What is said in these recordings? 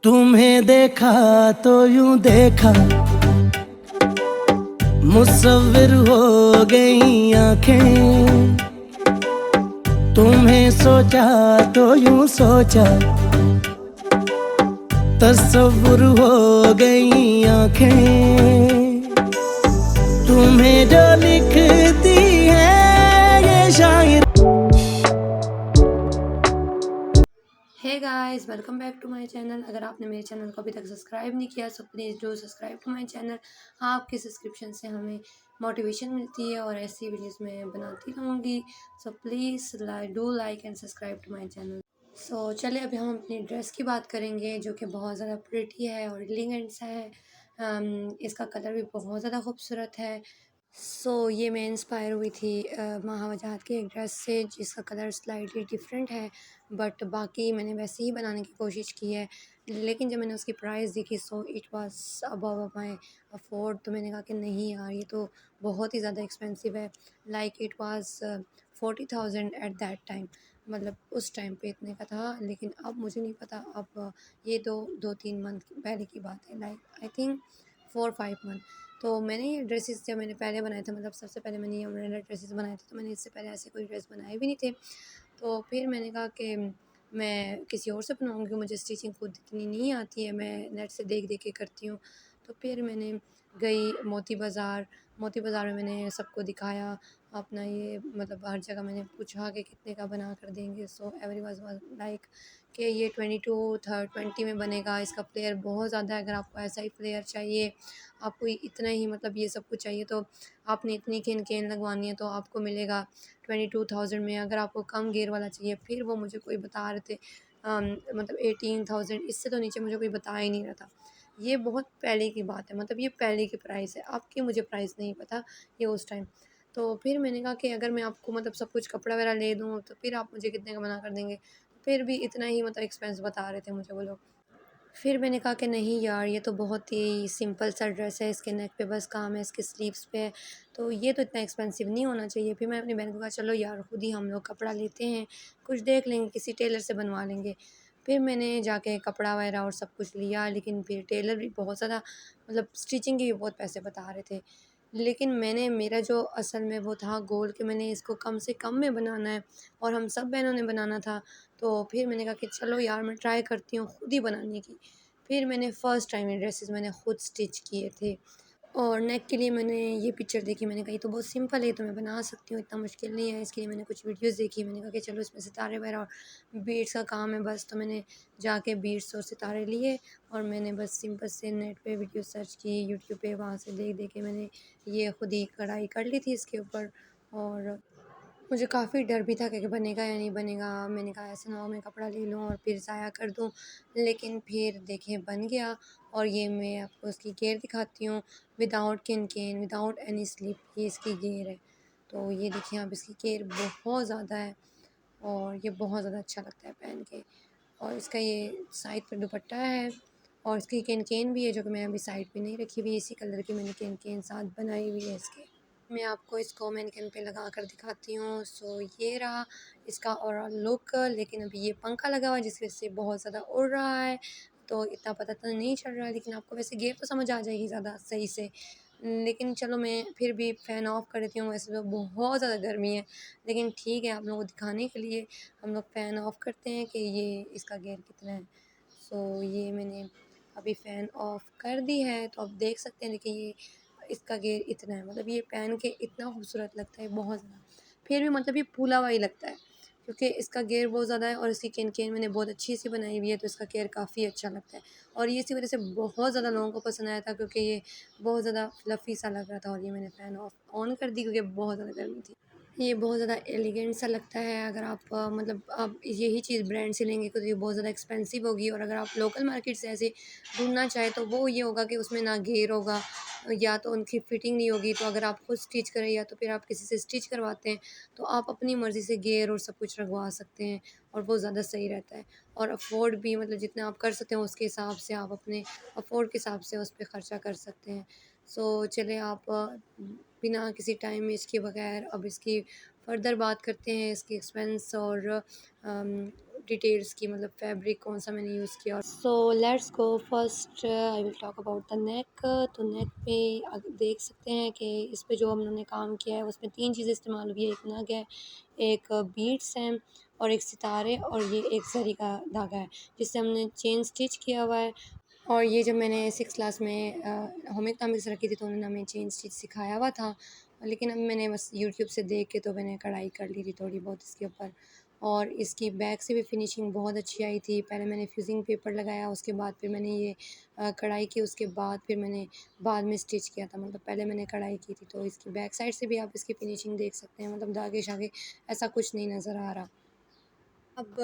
तुम्हें देखा तो यूं देखा, मुसव्विर हो गई आंखें। तुम्हें सोचा तो यूं सोचा, तसव्वुर हो गई आंखें। तुम्हें जो लिखती है ये शायर। Hey guys, welcome back to my channel. अगर आपने मेरे चैनल को अभी तक सब्सक्राइब नहीं किया so please do subscribe to my channel. आपके सब्सक्रिप्शन से हमें मोटिवेशन मिलती है और ऐसी वीडियोस मैं बनाती रहूँगी। So please do like and subscribe to my channel. So चलिए अभी हम अपनी ड्रेस की बात करेंगे जो कि बहुत ज़्यादा प्रिटी है और एलिगेंट सा है। इसका कलर भी बहुत ज़्यादा खूबसूरत है। ये मैं इंस्पायर हुई थी महावजात की एक ड्रेस से जिसका कलर स्लाइटली डिफरेंट है, बट बाकी मैंने वैसे ही बनाने की कोशिश की है। लेकिन जब मैंने उसकी प्राइस देखी so it was above my afford, तो मैंने कहा कि नहीं यार, ये तो बहुत ही ज़्यादा एक्सपेंसिव है। Like it was 40,000 at that time. मतलब उस टाइम पे इतने का था, लेकिन अब मुझे नहीं पता। अब ये दो तीन मंथ पहले की बात है, लाइक आई थिंक 4-5 मंथ। तो मैंने ये ड्रेसेस जब मैंने पहले बनाए थे, मतलब सबसे पहले मैंने ये अम्ब्रेला ड्रेसेस बनाए थे, तो मैंने इससे पहले ऐसे कोई ड्रेस बनाए भी नहीं थे। तो फिर मैंने कहा कि मैं किसी और से बनवाऊँगी, मुझे स्टिचिंग खुद इतनी नहीं आती है, मैं नेट से देख देख के करती हूँ। तो फिर मैंने गई मोती बाज़ार में मैंने सबको दिखाया अपना ये, मतलब हर जगह मैंने पूछा कि कितने का बना कर देंगे। सो एवरी वाज लाइक कि ये 20 में बनेगा, इसका फ्लेयर बहुत ज़्यादा है। अगर आपको ऐसा ही फ्लेयर चाहिए, आपको इतना ही मतलब ये सब कुछ चाहिए, तो आपने इतनी केन लगवानी है तो आपको मिलेगा 22,000 में। अगर आपको कम गेयर वाला चाहिए, फिर वो मुझे कोई बता रहे थे मतलब 18,000, इससे तो नीचे मुझे कोई बता ही नहीं रहा था। ये बहुत पहले की बात है, मतलब ये पहले की प्राइस है, अब की मुझे प्राइस नहीं पता ये उस टाइम। तो फिर मैंने कहा कि अगर मैं आपको मतलब सब कुछ कपड़ा वगैरह ले दूँ तो फिर आप मुझे कितने का मना कर देंगे। फिर भी इतना ही मतलब एक्सपेंस बता रहे थे मुझे वो लोग। फिर मैंने कहा कि नहीं यार, ये तो बहुत ही सिंपल सा ड्रेस है, इसके नेक पे बस काम है, इसके स्लीव्स पे है, तो ये तो इतना एक्सपेंसिव नहीं होना चाहिए। फिर मैं अपनी बहन को कहा चलो यार, खुद ही हम लोग कपड़ा लेते हैं, कुछ देख लेंगे, किसी टेलर से बनवा लेंगे। फिर मैंने जाके कपड़ा वगैरह और सब कुछ लिया, लेकिन फिर टेलर भी बहुत ज़्यादा मतलब स्टिचिंग के भी बहुत पैसे बता रहे थे। लेकिन मेरा जो असल में वो था गोल कि मैंने इसको कम से कम में बनाना है और हम सब बहनों ने बनाना था। तो फिर मैंने कहा कि चलो यार, मैं ट्राई करती हूँ खुद ही बनाने की। फिर मैंने फ़र्स्ट टाइम ये ड्रेसेस मैंने खुद स्टिच किए थे। और नेक के लिए मैंने ये पिक्चर देखी, मैंने कहा ये तो बहुत सिंपल है, तो मैं बना सकती हूँ, इतना मुश्किल नहीं है। इसके लिए मैंने कुछ वीडियोस देखी, मैंने कहा कि चलो इसमें सितारे वगैरह और बीड्स का काम है बस। तो मैंने जाके बीड्स और सितारे लिए और मैंने बस सिंपल से नेट पे वीडियो सर्च की, यूट्यूब पे, वहाँ से देख देख के मैंने ये खुद ही कढ़ाई कर ली थी इसके ऊपर। और मुझे काफ़ी डर भी था कि बनेगा या नहीं बनेगा। मैंने कहा ऐसा ना हो मैं कपड़ा ले लूँ और फिर ज़ाया कर दूँ। लेकिन फिर देखें बन गया। और ये मैं आपको इसकी घेर दिखाती हूँ, विदाउट केन, विदाउट एनी स्लिप, ये इसकी घेर है। तो ये देखिए आप, इसकी घेर बहुत ज़्यादा है और ये बहुत ज़्यादा अच्छा लगता है पहन के। और इसका ये साइड पर दुपट्टा है और इसकी केन भी है, जो कि मैं अभी साइड पे नहीं रखी हुई, इसी कलर की मैंने केन साथ बनाई हुई है इसके। मैं आपको इसको मैनीक्विन पे लगा कर दिखाती हूँ। ये रहा इसका ओवरऑल लुक। लेकिन अभी ये पंखा लगा हुआ है जिसकी वजह से बहुत ज़्यादा उड़ रहा है, तो इतना पता तो नहीं चल रहा है, लेकिन आपको वैसे गेयर तो समझ आ जाएगी ज़्यादा सही से। लेकिन चलो मैं फिर भी फ़ैन ऑफ़ कर देती हूँ। वैसे तो बहुत ज़्यादा गर्मी है, लेकिन ठीक है, आप लोगों को दिखाने के लिए हम लोग फ़ैन ऑफ़ करते हैं कि ये इसका गेयर कितना है। ये मैंने अभी फ़ैन ऑफ़ कर दी है, तो आप देख सकते हैं। देखिए ये इसका गेयर इतना है, मतलब ये पहन के इतना खूबसूरत लगता है बहुत ज़्यादा। फिर भी मतलब ये फूला हुआ ही लगता है क्योंकि इसका गेयर बहुत ज़्यादा है और इसकी केन मैंने बहुत अच्छी सी बनाई हुई है, तो इसका गेयर काफ़ी अच्छा लगता है। और ये इसी वजह से बहुत ज़्यादा लोगों को पसंद आया था, क्योंकि ये बहुत ज़्यादा फ्लफ़ी सा लग रहा था। और ये मैंने फ़ैन ऑन कर दी क्योंकि बहुत ज़्यादा गर्मी थी। ये बहुत ज़्यादा एलिगेंट सा लगता है। अगर आप मतलब आप यही चीज़ ब्रांड से लेंगे तो ये बहुत ज़्यादा एक्सपेंसिव होगी, और अगर आप लोकल मार्केट से ऐसे ढूँढना चाहें तो वो ये होगा कि उसमें ना घेर होगा या तो उनकी फिटिंग नहीं होगी। तो अगर आप खुद स्टिच करें या तो फिर आप किसी से स्टिच करवाते हैं, तो आप अपनी मर्ज़ी से घेर और सब कुछ लगवा सकते हैं और वो ज़्यादा सही रहता है। और अफ़ोर्ड भी, मतलब जितना आप कर सकते हैं उसके हिसाब से आप अपने अफ़ोर्ड के हिसाब से उस पे ख़र्चा कर सकते हैं। चलिए आप बिना किसी टाइम वेस्ट किए बगैर अब इसकी फ़र्दर बात करते हैं, इसकी एक्सपेंस और डिटेल्स की, मतलब फैब्रिक कौन सा मैंने यूज़ किया। So let's go, first I will talk about the neck. तो नेक पे देख सकते हैं कि इस पे जो हम लोगों ने काम किया है उसमें 3 चीज़ें इस्तेमाल हुई है। एक नग है, एक बीड्स हैं और एक सितारे, और ये एक ज़री का धागा है जिससे हमने चेन स्टिच किया हुआ है। और ये जब मैंने 6 क्लास में होम इकोनॉमिक्स रखी थी तो उन्होंने हमें चेन स्टिच सिखाया हुआ था, लेकिन अब मैंने बस यूट्यूब से देख के तो मैंने कढ़ाई कर ली थी थोड़ी बहुत इसके ऊपर। और इसकी बैक से भी फिनिशिंग बहुत अच्छी आई थी। पहले मैंने फ्यूज़िंग पेपर लगाया, उसके बाद फिर मैंने ये कढ़ाई की, उसके बाद फिर मैंने बाद में स्टिच किया था, मतलब पहले मैंने कढ़ाई की थी। तो इसकी बैक साइड से भी आप इसकी फिनिशिंग देख सकते हैं, मतलब धागे शागे ऐसा कुछ नहीं नज़र आ रहा। अब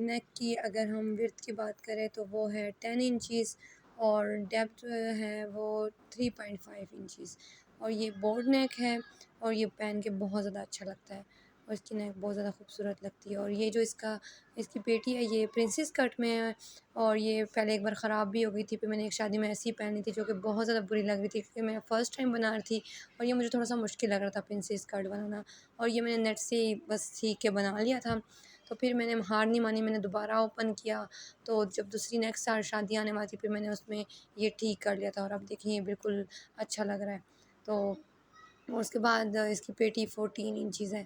नेक की अगर हम विड्थ की बात करें तो वो है 10 इंचज़ और डेप्थ है वो 3.5 इंचज़। और ये बोर्ड नेक है और ये पहन के बहुत ज़्यादा अच्छा लगता है और इसकी नेक बहुत ज़्यादा खूबसूरत लगती है। और ये जो इसकी पेटी है ये प्रिंसेस कट में है और ये पहले एक बार ख़राब भी हो गई थी, फिर मैंने एक शादी में ऐसी ही पहनी थी जो कि बहुत ज़्यादा बुरी लग रही थी क्योंकि मैं फ़र्स्ट टाइम बना रही थी और ये मुझे थोड़ा सा मुश्किल लग रहा था प्रिंसेस कट बनाना। और ये मैंने नेट से ही बस सीख के बना लिया था। तो फिर मैंने हार नहीं मानी, मैंने दोबारा ओपन किया, तो जब दूसरी नेक्स्ट साल शादी आने वाली थी फिर मैंने उसमें ये ठीक कर लिया था और अब देखिए ये बिल्कुल अच्छा लग रहा है। तो और उसके बाद इसकी पेटी 14 इंचज़ है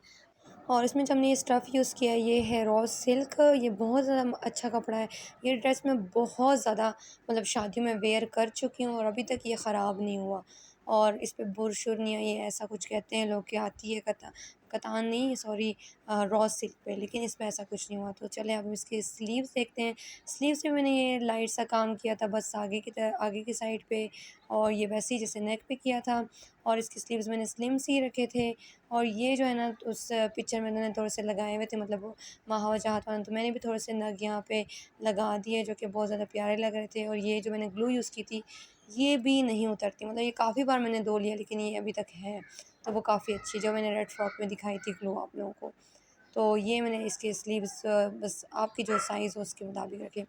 और इसमें जो हमने ये स्टफ़ यूज़ किया है ये है रॉ सिल्क। ये बहुत ज़्यादा अच्छा कपड़ा है। ये ड्रेस मैं बहुत ज़्यादा मतलब शादियों में वेयर कर चुकी हूँ और अभी तक ये ख़राब नहीं हुआ। और इस पे बुर-शुर नहीं है, ये ऐसा कुछ कहते हैं लोग कि आती है कतान नहीं सॉरी रॉ सिल्क पे, लेकिन इसमें ऐसा कुछ नहीं हुआ। तो चलें अब इसके स्लीव्स देखते हैं। स्लीव्स पे मैंने ये लाइट सा काम किया था बस आगे की साइड पे, और ये वैसे ही जैसे नेक पे किया था। और इसके स्लीव्स मैंने स्लिम सी रखे थे और ये जो है ना उस पिक्चर में मैंने थोड़े से लगाए हुए थे, मतलब वो माह वजाहत वाला, तो मैंने भी थोड़े से नग यहाँ पे लगा दिए जो कि बहुत ज़्यादा प्यारे लग रहे थे। और ये जो मैंने ग्लू यूज़ की थी ये भी नहीं उतरती, मतलब ये काफ़ी बार मैंने धो लिया लेकिन ये अभी तक है, तो वो काफ़ी अच्छी जो मैंने रेड फ्रॉक में दिखाई थी ग्लू आप लोगों को। तो ये मैंने इसके स्लीव्स बस आपकी जो साइज़ हो उसके मुताबिक रखे।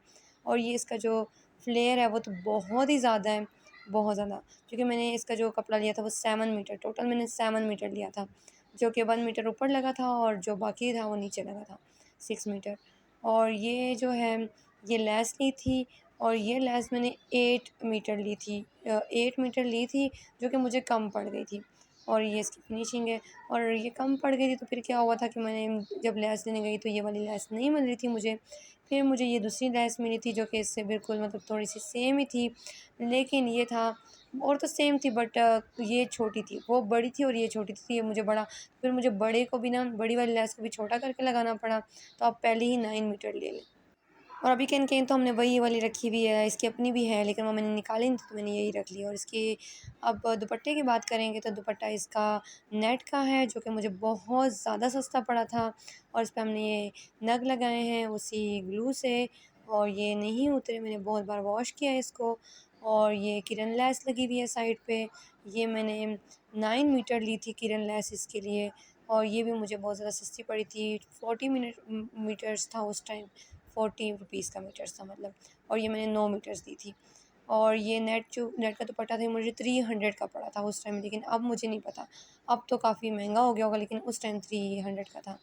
और ये इसका जो फ्लेयर है वो तो बहुत ही ज़्यादा है, बहुत ज़्यादा, क्योंकि मैंने इसका जो कपड़ा लिया था वो 7 मीटर, टोटल मैंने 7 मीटर लिया था, जो कि 1 मीटर ऊपर लगा था और जो बाकी था वो नीचे लगा था 6 मीटर। और ये जो है ये लेस ली थी और ये लेस मैंने 8 मीटर ली थी, 8 मीटर ली थी जो कि मुझे कम पड़ गई थी। और ये इसकी फिनिशिंग है और ये कम पड़ गई थी तो फिर क्या हुआ था कि मैंने जब लेस लेने गई तो ये वाली लेस नहीं मिल रही थी मुझे। फिर मुझे ये दूसरी लेस मिली थी जो कि इससे बिल्कुल मतलब थोड़ी सी सेम ही थी, लेकिन ये था और तो सेम थी बट ये छोटी थी, वो बड़ी थी और ये छोटी थी, तो ये मुझे बड़ा, फिर मुझे बड़े को भी ना बड़ी वाली लेस को भी छोटा करके लगाना पड़ा। तो आप पहले ही 9 मीटर ले लें। और अभी कहीं-कहीं तो हमने वही वाली रखी हुई है, इसकी अपनी भी है लेकिन वो मैंने निकाली नहीं थी तो मैंने यही रख ली। और इसकी अब दुपट्टे की बात करेंगे तो दुपट्टा इसका नेट का है जो कि मुझे बहुत ज़्यादा सस्ता पड़ा था और इस पे हमने ये नग लगाए हैं उसी ग्लू से और ये नहीं उतरे, मैंने बहुत बार वॉश किया है इसको। और ये किरन लेस लगी हुई है साइड पे, ये मैंने 9 मीटर ली थी किरन लेस इसके लिए और ये भी मुझे बहुत ज़्यादा सस्ती पड़ी थी, 40 मीटर्स था उस टाइम, 40 रुपीज़ का मीटर्स था मतलब, और ये मैंने 9 मीटर्स दी थी। और ये नेट का दुपट्टा था मुझे 300 का पड़ा था उस टाइम, लेकिन अब मुझे नहीं पता, अब तो काफ़ी महंगा हो गया होगा लेकिन उस टाइम 300 का था।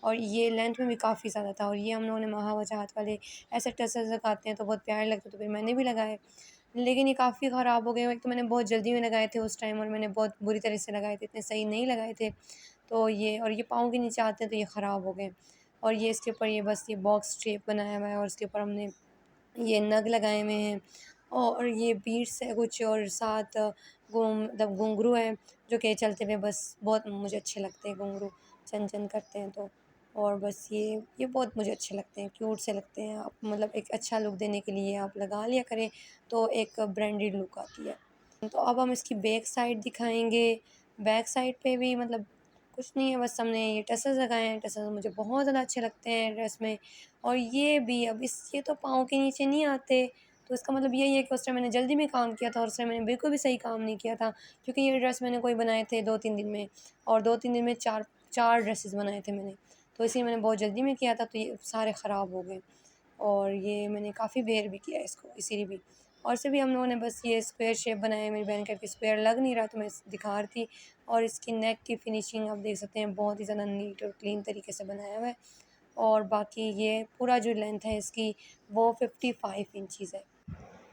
और ये लेंथ में भी काफ़ी ज़्यादा था और ये हम लोगों ने महा वजाहत वाले ऐसे टसल्स लगाते हैं तो बहुत प्यारे लगते, तो फिर मैंने भी लगाए, लेकिन ये काफ़ी ख़राब हो गए। एक तो मैंने बहुत जल्दी में लगाए थे उस टाइम और मैंने बहुत बुरी तरह से लगाए थे, इतने सही नहीं लगाए थे। तो ये और ये पाँव के नीचे आते हैं तो ये ख़राब हो गए। और ये इसके ऊपर ये बस ये बॉक्स शेप बनाया हुआ है और उसके ऊपर हमने ये नग लगाए हुए हैं और ये बीड्स है कुछ और साथ मतलब घुंघरू है जो कि चलते हुए बस बहुत मुझे अच्छे लगते हैं, घुंघरू चन-चन करते हैं तो। और बस ये बहुत मुझे अच्छे लगते हैं, क्यूट से लगते हैं, आप मतलब एक अच्छा लुक देने के लिए आप लगा लिया करें तो एक ब्रांडेड लुक आती है। तो अब हम इसकी बैक साइड दिखाएँगे। बैक साइड पे भी मतलब कुछ नहीं है, बस हमने ये टसल्स लगाए हैं, टसल्स मुझे बहुत ज़्यादा अच्छे लगते हैं ड्रेस में। और ये भी अब ये तो पाँव के नीचे नहीं आते, तो इसका मतलब यही है कि उस टाइम मैंने जल्दी में काम किया था और उस टाइम मैंने बिल्कुल भी सही काम नहीं किया था, क्योंकि ये ड्रेस मैंने कोई बनाए थे 2-3 दिन में और 2-3 दिन में 4 ड्रेसेस बनाए थे मैंने। तो इसलिए मैंने बहुत जल्दी में किया था तो ये सारे ख़राब हो गए और ये मैंने काफ़ी वेयर भी किया इसको इसीलिए भी। और से भी हम लोगों ने बस ये स्क्वायर शेप बनाया है, मेरी बहन कहती स्क्वायर लग नहीं रहा तो मैं दिखा रही थी। और इसकी नेक की फिनिशिंग आप देख सकते हैं बहुत ही ज़्यादा नीट और क्लीन तरीके से बनाया हुआ है। और बाकी ये पूरा जो लेंथ है इसकी वो 55 इंचज़ है।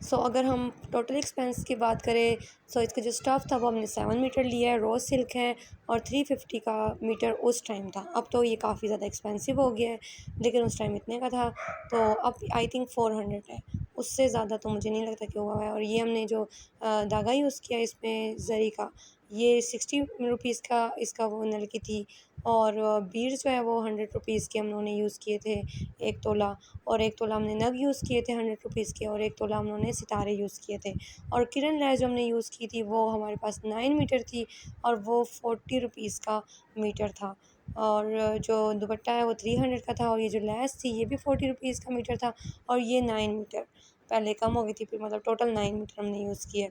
सो अगर हम टोटल एक्सपेंस की बात करें, सो इसका जो स्टफ़ था वो हमने 7 मीटर लिया है, रोज़ सिल्क है और 350 का मीटर उस टाइम था। अब तो ये काफ़ी ज़्यादा एक्सपेंसिव हो गया है, लेकिन उस टाइम इतने का था, तो अब आई थिंक 400 है। उससे ज़्यादा तो मुझे नहीं लगता कि हुआ है। और ये हमने जो धागा यूज़ किया इसमें ज़री का, ये 60 रुपीज़ का इसका वो नलकी थी। और बीड्स जो है वो 100 रुपीज़ के हम लोगों ने यूज़ किए थे, 1 तोला। और 1 तोला हमने नग यूज़ किए थे 100 रुपीज़ के, और 1 तोला हम लोगों ने सितारे यूज़ किए थे। और किरण लैस जो हमने यूज़ की थी वो हमारे पास 9 मीटर थी और वो 40 रुपीज़ का मीटर था। और जो दुपट्टा है वो 300 का था, और ये जो लैस थी ये भी 40 रुपीज़ का मीटर था। और ये 9 मीटर, पहले कम हो गई थी, फिर मतलब टोटल 9 मीटर हमने यूज़ किए।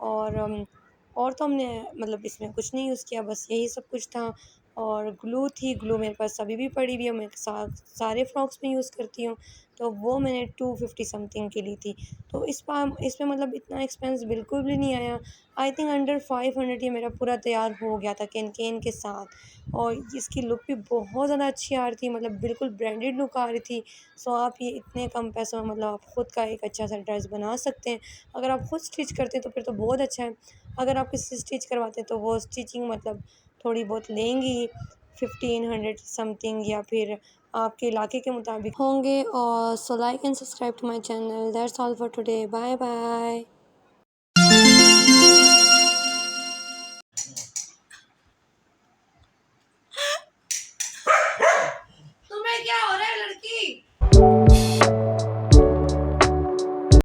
और और तो हमने मतलब इसमें कुछ नहीं यूज़ किया, बस यही सब कुछ था। और ग्लू थी, ग्लू मेरे पास अभी भी पड़ी हुई है, मैं सारे फ्रॉक्स में यूज़ करती हूँ, तो वो मैंने 250 समथिंग की ली थी। तो इसमें मतलब इतना एक्सपेंस बिल्कुल भी नहीं आया। आई थिंक अंडर 500 ये मेरा पूरा तैयार हो गया था कैन के साथ। और इसकी लुक भी बहुत ज़्यादा अच्छी आ रही थी, मतलब बिल्कुल ब्रांडेड लुक आ रही थी। सो आप ये इतने कम पैसों में मतलब आप ख़ुद का एक अच्छा सा ड्रेस बना सकते हैं। अगर आप ख़ुद स्टिच करते हैं तो फिर तो बहुत अच्छा है। अगर आप किसी से स्टिच करवाते हैं तो वो स्टिचिंग मतलब थोड़ी बहुत लेंगी, 1500 समथिंग, या फिर आपके इलाके के मुताबिक होंगे। और so like and subscribe to my channel. That's all for today. Bye bye.